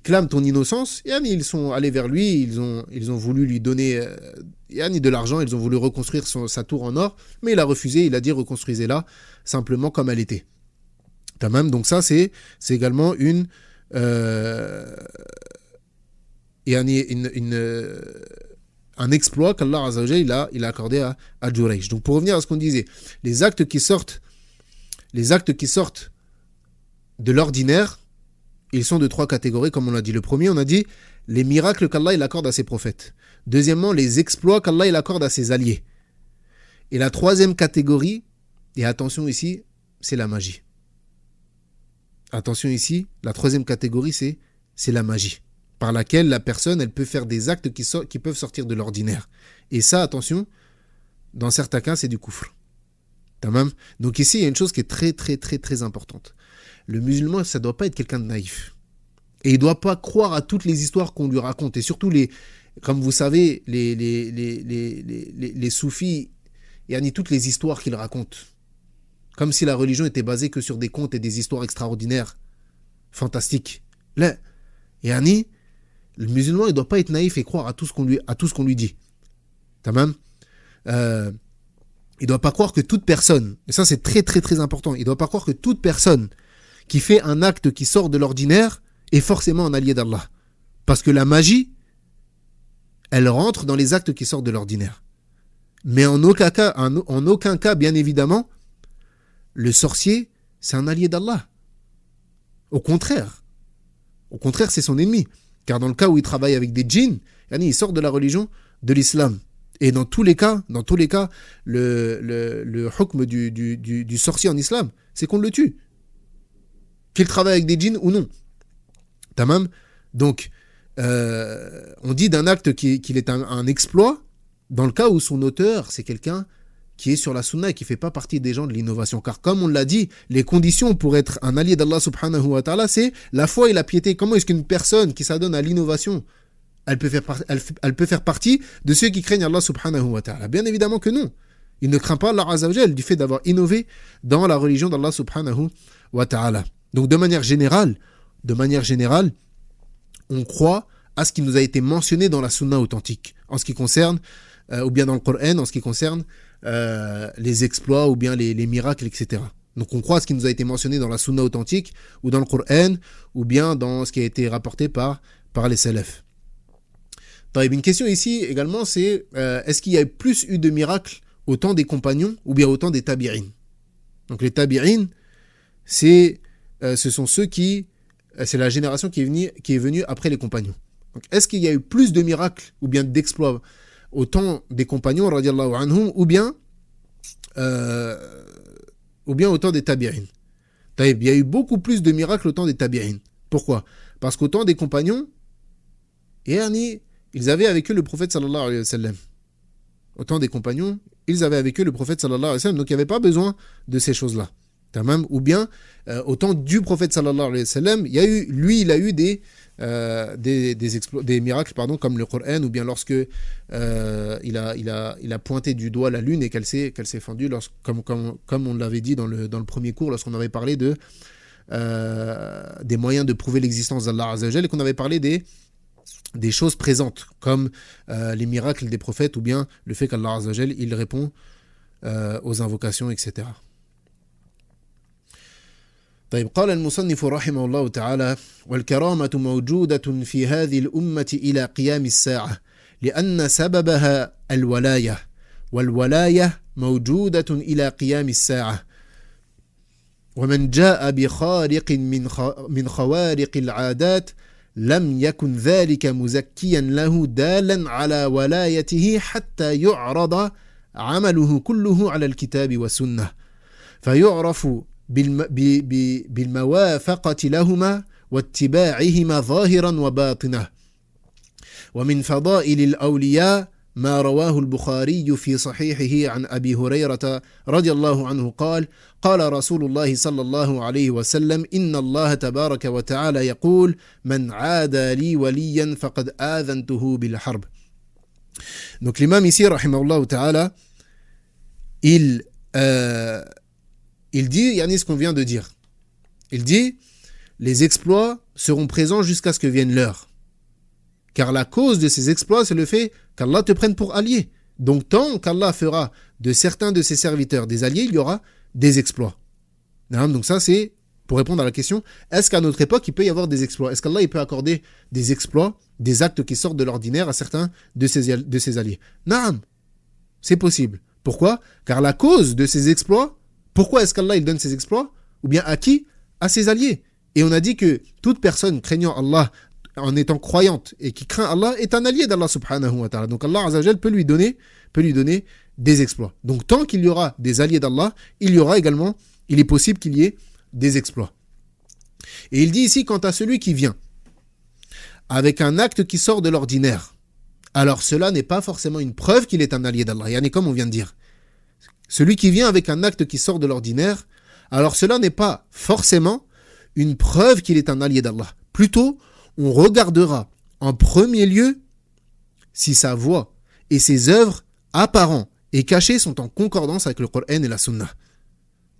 B: clame ton innocence. Ils sont allés vers lui, ils ont voulu lui donner de l'argent, ils ont voulu reconstruire sa tour en or, mais il a refusé, il a dit reconstruisez-la simplement comme elle était. Tamam. Donc ça, c'est également un exploit qu'Allah Azza wa Jalla il a accordé à Jurayj. Donc pour revenir à ce qu'on disait, les actes qui sortent de l'ordinaire, ils sont de 3 catégories, comme on l'a dit. Le premier, on a dit les miracles qu'Allah il accorde à ses prophètes. Deuxièmement, les exploits qu'Allah il accorde à ses alliés. Et la 3e catégorie, et attention ici, c'est la magie. Attention ici, la 3e catégorie, c'est la magie, par laquelle la personne, elle peut faire des actes qui peuvent sortir de l'ordinaire. Et ça, attention, dans certains cas, c'est du kufr. Tamam. Donc ici, il y a une chose qui est très, très, très, très importante. Le musulman, ça ne doit pas être quelqu'un de naïf. Et il ne doit pas croire à toutes les histoires qu'on lui raconte. Et surtout, comme vous savez, les soufis, toutes les histoires qu'ils racontent. Comme si la religion était basée que sur des contes et des histoires extraordinaires, fantastiques. Là, le musulman, il ne doit pas être naïf et croire à tout ce qu'on lui dit. Tamam. Il ne doit pas croire que toute personne, et ça c'est très très très important, il ne doit pas croire que toute personne qui fait un acte qui sort de l'ordinaire est forcément un allié d'Allah. Parce que la magie, elle rentre dans les actes qui sortent de l'ordinaire. Mais en aucun cas, bien évidemment, le sorcier, c'est un allié d'Allah. Au contraire, c'est son ennemi. Car dans le cas où il travaille avec des djinns, il sort de la religion de l'islam. Et dans tous les cas, le hukm du sorcier en islam, c'est qu'on le tue. Qu'il travaille avec des djinns ou non. Tamam. Donc, on dit d'un acte qu'il est un exploit, dans le cas où son auteur, c'est quelqu'un qui est sur la sunna et qui ne fait pas partie des gens de l'innovation. Car comme on l'a dit, les conditions pour être un allié d'Allah subhanahu wa ta'ala, c'est la foi et la piété. Comment est-ce qu'une personne qui s'adonne à l'innovation, elle peut faire partie de ceux qui craignent Allah subhanahu wa ta'ala? Bien évidemment que non. Il ne craint pas Allah azza wa jalla du fait d'avoir innové dans la religion d'Allah subhanahu wa ta'ala. Donc de manière générale, on croit à ce qui nous a été mentionné dans la sunna authentique, en ce qui concerne, ou bien dans le Coran, en ce qui concerne les exploits ou bien les miracles, etc. Donc on croit à ce qui nous a été mentionné dans la sunna authentique, ou dans le Coran, ou bien dans ce qui a été rapporté par les salafs. Une question ici également, c'est est-ce qu'il y a plus eu de miracles au temps des compagnons ou bien au temps des tabi'in? Donc les tabi'in, ce sont ceux c'est la génération qui est venue après les compagnons. Donc, est-ce qu'il y a eu plus de miracles ou bien d'exploits au temps des compagnons, radiallahu anhum, ou bien au temps des tabi'in? Il y a eu beaucoup plus de miracles au temps des tabi'in. Pourquoi? Parce qu'au temps des compagnons, ils avaient avec eux le prophète sallallahu alayhi wa sallam. Au temps des compagnons, ils avaient avec eux le prophète sallallahu alayhi wa sallam, donc il n'y avait pas besoin de ces choses-là. Tamam. Ou bien, au temps du prophète sallallahu alayhi wa sallam, il a eu des miracles, comme le Coran, ou bien lorsque il a pointé du doigt la lune et qu'elle s'est fendue, comme on l'avait dit dans le premier cours, lorsqu'on avait parlé des moyens de prouver l'existence d'Allah Azza wa Jal, et qu'on avait parlé des choses présentes, comme les miracles des prophètes, ou bien le fait qu'Allah Azza wa Jal, il répond aux invocations, etc. طيب قال المصنف رحمه الله تعالى: والكرامة موجودة في هذه الأمة إلى قيام الساعة لأن سببها الولاية، والولاية موجودة إلى قيام الساعة، ومن جاء بخارق من خوارق العادات لم يكن ذلك مزكيا له دالا على ولايته حتى يعرض عمله كله على الكتاب والسنة فيعرف بالموافقة لهما واتباعهما ظاهرا وباطنا. ومن فضائل الأولياء ما رواه البخاري في صحيحه عن أبي هريرة رضي الله عنه قال: قال رسول الله صلى الله عليه وسلم: إن الله تبارك وتعالى يقول: من عادى لي وليا فقد آذنته بالحرب. Donc l'imam ici, rahimahullah ta'ala, il dit, yani ce qu'on vient de dire. Il dit, les exploits seront présents jusqu'à ce que vienne l'heure. Car la cause de ces exploits, c'est le fait qu'Allah te prenne pour allié. Donc tant qu'Allah fera de certains de ses serviteurs des alliés, il y aura des exploits. Donc ça, c'est pour répondre à la question, est-ce qu'à notre époque, il peut y avoir des exploits? Est-ce qu'Allah il peut accorder des exploits, des actes qui sortent de l'ordinaire à certains de ses alliés? Naam, c'est possible. Pourquoi? Car la cause de ces exploits, pourquoi est-ce qu'Allah il donne ces exploits? Ou bien à qui? À ses alliés. Et on a dit que toute personne craignant Allah, en étant croyante et qui craint Allah, est un allié d'Allah subhanahu wa ta'ala. Donc Allah Azza wa Jal peut lui donner des exploits. Donc tant qu'il y aura des alliés d'Allah, il est possible qu'il y ait des exploits. Et il dit ici, quant à celui qui vient avec un acte qui sort de l'ordinaire, alors cela n'est pas forcément une preuve qu'il est un allié d'Allah. Yani comme on vient de dire. Celui qui vient avec un acte qui sort de l'ordinaire, alors cela n'est pas forcément une preuve qu'il est un allié d'Allah. Plutôt, on regardera en premier lieu si sa voix et ses œuvres apparents et cachés sont en concordance avec le Coran et la Sunna.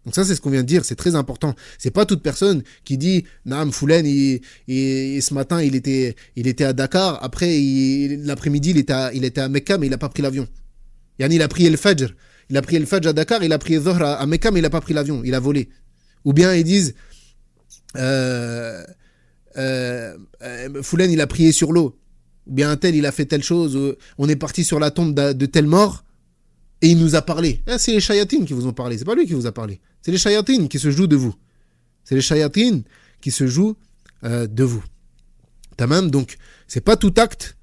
B: Donc ça, c'est ce qu'on vient de dire, c'est très important. C'est pas toute personne qui dit « Naam, Foulen, ce matin, il était à Dakar, après, l'après-midi, il était à Mecca, mais il n'a pas pris l'avion. » Yani, il a prié le Fajr. Il a prié le Fajr à Dakar, il a prié le Dhuhr à Mecca, mais il n'a pas pris l'avion, il a volé. Ou bien ils disent Foulen, il a prié sur l'eau. Ou bien un tel, il a fait telle chose, on est parti sur la tombe de tel mort, et il nous a parlé. C'est les shayatines qui vous ont parlé, c'est pas lui qui vous a parlé. C'est les shayatines qui se jouent de vous. C'est les shayatines qui se jouent de vous. Tamam, donc c'est pas tout acte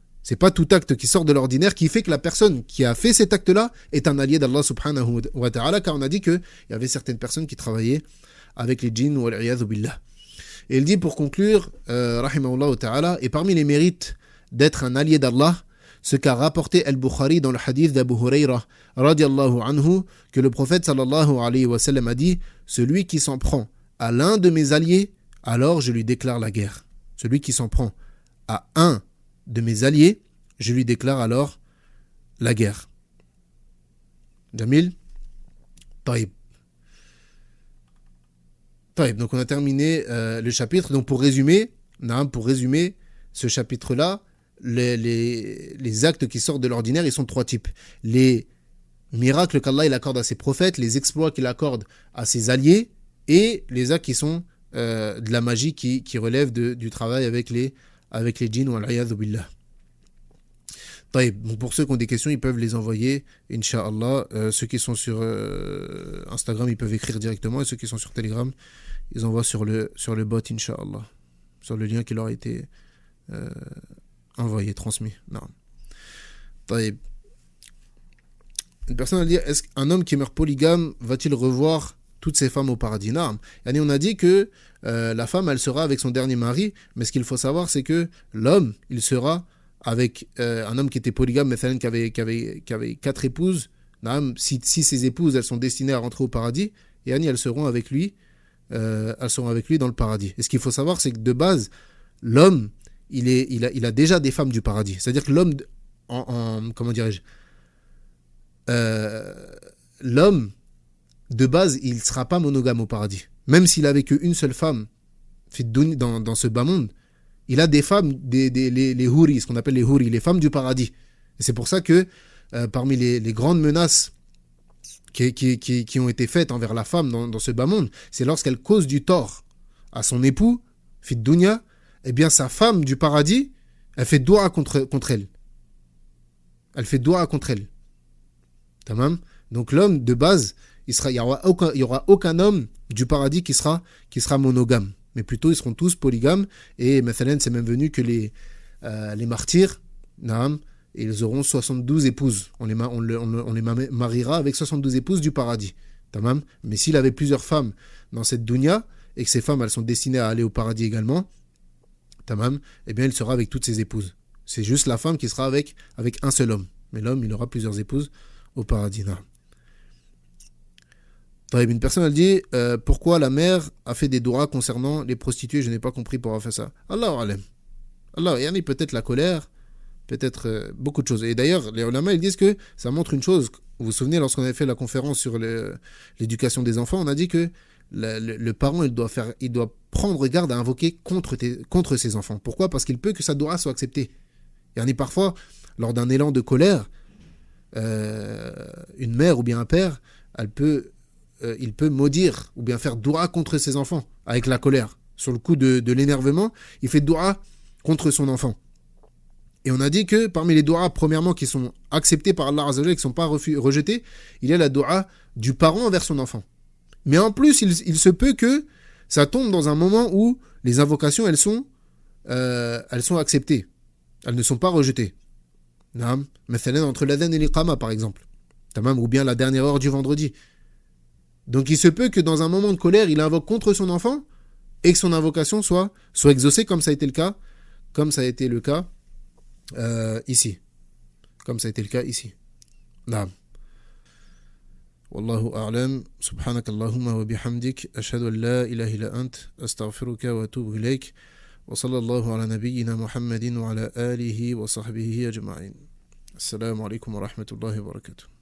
B: qui sort de l'ordinaire qui fait que la personne qui a fait cet acte-là est un allié d'Allah subhanahu wa ta'ala, car on a dit qu'il y avait certaines personnes qui travaillaient avec les djinns wal iyadhu billah. Et il dit pour conclure, rahimahullah ta'ala, et parmi les mérites d'être un allié d'Allah, ce qu'a rapporté Al-Bukhari dans le hadith d'Abu Hurayra radiallahu anhu, que le prophète sallallahu alayhi wa sallam a dit: celui qui s'en prend à l'un de mes alliés, alors je lui déclare la guerre. Celui qui s'en prend à un de mes alliés, je lui déclare alors la guerre. Jamil? Taïb. Donc on a terminé le chapitre. Donc pour résumer ce chapitre-là, les actes qui sortent de l'ordinaire, ils sont de trois types. Les miracles qu'Allah il accorde à ses prophètes, les exploits qu'il accorde à ses alliés, et les actes qui sont de la magie qui relèvent du travail avec les djinns wal iyadhu billah. Donc pour ceux qui ont des questions, ils peuvent les envoyer, Inch'Allah. Ceux qui sont sur Instagram, ils peuvent écrire directement, et ceux qui sont sur Telegram, ils envoient sur le bot, Inch'Allah, sur le lien qui leur a été envoyé, transmis. Non. Une personne va dire: est-ce qu'un homme qui meurt polygame va-t-il revoir toutes ses femmes au paradis? Non. Et on a dit que la femme, elle sera avec son dernier mari, mais ce qu'il faut savoir, c'est que l'homme, il sera avec un homme qui était polygame, mais qui avait 4 épouses. Si ses épouses, elles sont destinées à rentrer au paradis, yani elles seront avec lui dans le paradis. Et ce qu'il faut savoir, c'est que de base, l'homme, il a déjà des femmes du paradis. C'est-à-dire que l'homme, comment dirais-je, l'homme, de base, il ne sera pas monogame au paradis. Même s'il avait qu'une seule femme dans ce bas monde, il a des femmes, les houris, ce qu'on appelle les houris, les femmes du paradis. Et c'est pour ça que parmi les grandes menaces qui ont été faites envers la femme dans ce bas monde, c'est lorsqu'elle cause du tort à son époux, fit dunya, eh bien sa femme du paradis, elle fait doua contre elle. Elle fait doua contre elle. Tamam. Donc l'homme, de base, il y aura aucun homme du paradis qui sera monogame. Mais plutôt, ils seront tous polygames. Et mathalan, c'est même venu que les martyrs, naam, ils auront 72 épouses. On les mariera avec 72 épouses du paradis. Tamam. Mais s'il avait plusieurs femmes dans cette dunya, et que ces femmes, elles sont destinées à aller au paradis également, tamam, eh bien, il sera avec toutes ses épouses. C'est juste la femme qui sera avec un seul homme. Mais l'homme, il aura plusieurs épouses au paradis. Naam. Une personne, elle dit pourquoi la mère a fait des douras concernant les prostituées. Je n'ai pas compris pourquoi elle a fait ça. Allah alam. Allah, il y en a peut-être la colère, peut-être beaucoup de choses. Et d'ailleurs, les ulama, ils disent que ça montre une chose. Vous vous souvenez, lorsqu'on avait fait la conférence sur l'éducation des enfants, on a dit que le parent, il doit prendre garde à invoquer contre ses enfants. Pourquoi ? Parce qu'il peut que sa doura soit acceptée. Il y en a parfois, lors d'un élan de colère, une mère ou bien un père, il peut maudire ou bien faire doua contre ses enfants avec la colère. Sur le coup de l'énervement, il fait doua contre son enfant. Et on a dit que parmi les doua, premièrement, qui sont acceptés par Allah Azza wa Jalla, qui ne sont pas rejetés, il y a la doua du parent envers son enfant. Mais en plus, il se peut que ça tombe dans un moment où les invocations, elles sont acceptées. Elles ne sont pas rejetées. Naam. Mathalan, entre l'adhan et l'iqama, par exemple. Tamam, ou bien la dernière heure du vendredi. Donc il se peut que dans un moment de colère, il invoque contre son enfant et que son invocation soit exaucée, comme ça a été le cas ici. Comme ça a été le cas ici. Naam. Wallahu a'lam. Subhanak Allahumma wa bihamdik. Ashhadu an la ilaha illa ant. Astaghfiruka wa atubu ilayk. Wa sallallahu ala nabiyyina Muhammadin wa ala alihi wa sahbihi ajma'in. Assalamu alaikum wa rahmatullahi wa barakatuh.